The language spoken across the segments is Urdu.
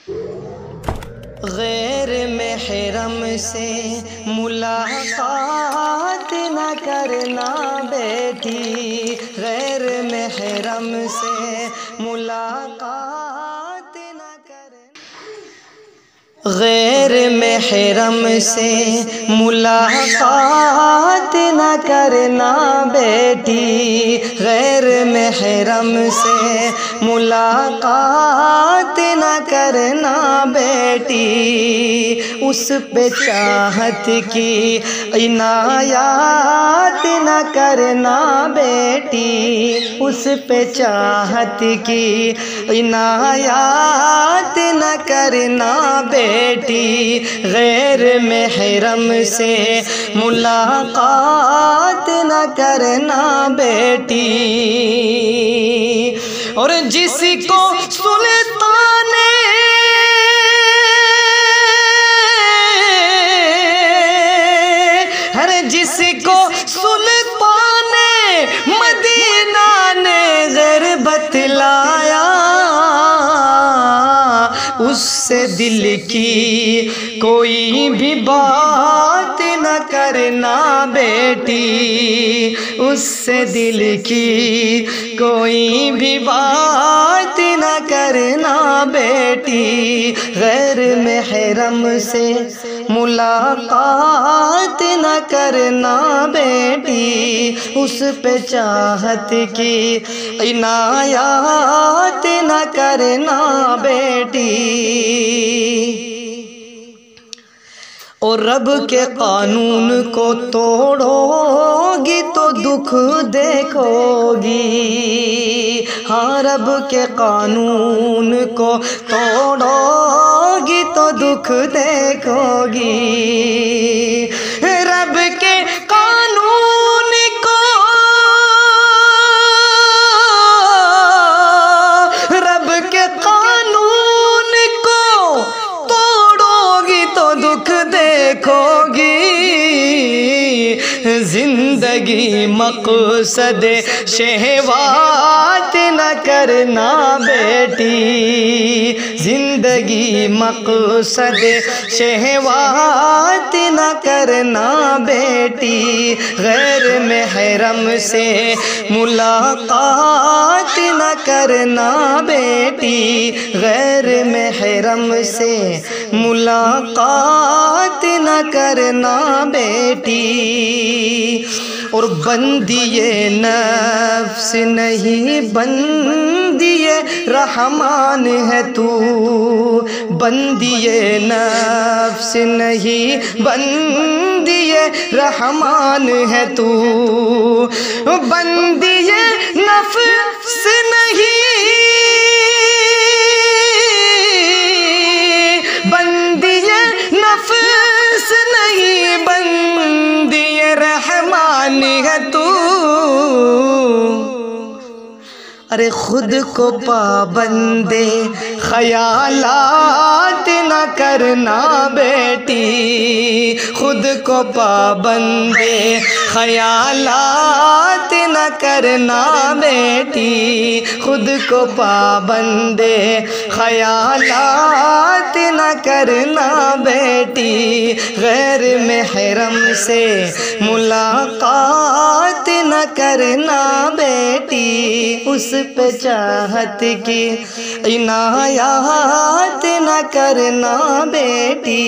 غیر محرم سے ملاقات نہ کرنا بیٹی، غیر محرم سے ملاقات نہ کرنا، غیر محرم سے ملاقات نہ کرنا بیٹی، غیر محرم سے ملاقات نہ کرنا بیٹی، اس پہ چاہت کی عنایات نہ کرنا بیٹی، اس پہ چاہت کی عنایات نہ کرنا بیٹی، غیر محرم سے ملاقات نہ کرنا بیٹی۔ اور جس کو سلطان جس کو سلطان مدینہ نے غیر بتلایا، اس سے دل کی کوئی بھی بات نہ کرنا بیٹی، اس سے دل کی کوئی بھی بات نہ کرنا بیٹی، غیر محرم سے ملاقات نہ کرنا بیٹی، اس پہ چاہت کی عنایات نہ کرنا بیٹی۔ اور رب کے قانون کو توڑو گی تو دکھ دیکھو گی، ہاں رب کے قانون کو توڑو گی تو دکھ دیکھو گی، رب کے قانون کو، رب کے قانون کو توڑو گی تو دکھ دیکھو گی، زندگی مقصد شہوات نہ کرنا بیٹی، زندگی مقصد شہوات نہ کرنا بیٹی، غیر محرم سے ملاقات نہ کرنا بیٹی، غیر محرم سے ملاقات نہ کرنا بیٹی۔ اور بندی نفس نہیں بندی رحمان ہے تو، بندی نفس نہیں بندی رحمان ہے تو، بندی نفس نہیں بندی نفس نہیں بندی رحمان ہے تو، ارے خود کو پابند خیالات نہ کرنا بیٹی، خود کو پابند خیالات نہ کرنا بیٹی، خود کو پابند خیالات نہ کرنا بیٹی، غیر محرم سے ملاقات نہ کرنا بیٹی، اس پہ چاہت کی عنایات نہ کرنا بیٹی۔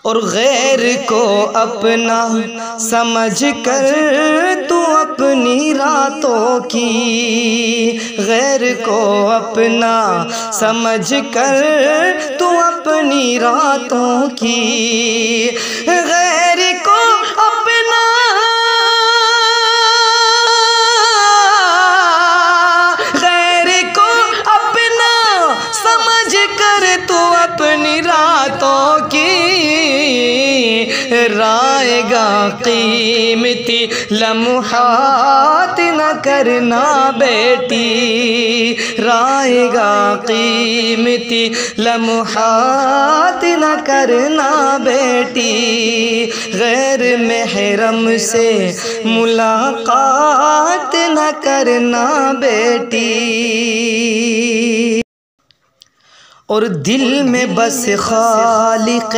اور غیر کو اپنا سمجھ کر تو اپنی راتوں کی، غیر کو اپنا سمجھ کر تو اپنی راتوں کی، غیر کو اپنا غیر کو اپنا سمجھ کر تو اپنی راتوں کی، رائے گا قیامت قیمتی لمحات نہ کرنا بیٹی، رائے گا قیمتی لمحات نہ کرنا بیٹی، غیر محرم سے ملاقات نہ کرنا بیٹی۔ اور دل میں بس خالق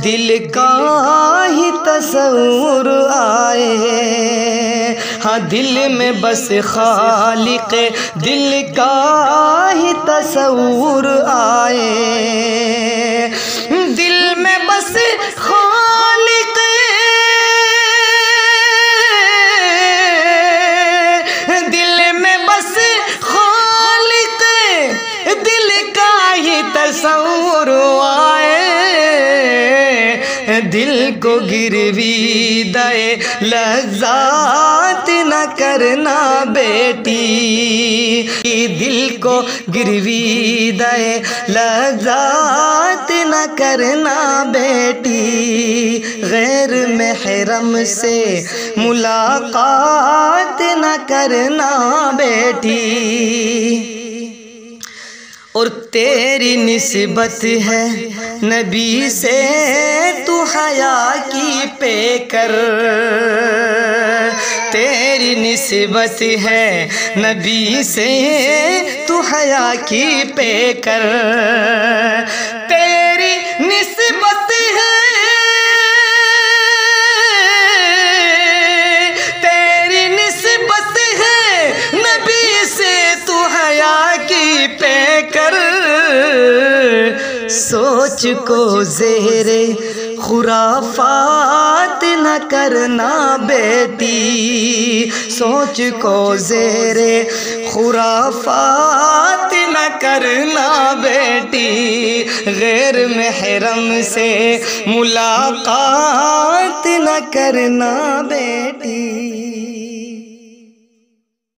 دل کا ہی تصور آئے، ہاں دل میں بس خالق دل کا ہی تصور آئے، دل میں بس خالق دل میں بس خالق دل کا ہی تصور آئے، دل کو گرویدہ لذات نہ کرنا بیٹی، دل کو گرویدہ لذات نہ کرنا بیٹی، غیر محرم سے ملاقات نہ کرنا بیٹی۔ اور تیری نسبت ہے نبی سے تو حیا کی پیکر، تیری نسبت ہے نبی سے تو حیا کی پیکر، تیری نسبت ہے تیری نسبت ہے نبی سے تو حیا کی پیکر، سوچ کو زیر خرافات نہ کرنا بیٹی، سوچ کو زیر خرافات نہ کرنا بیٹی، غیر محرم سے ملاقات نہ کرنا بیٹی۔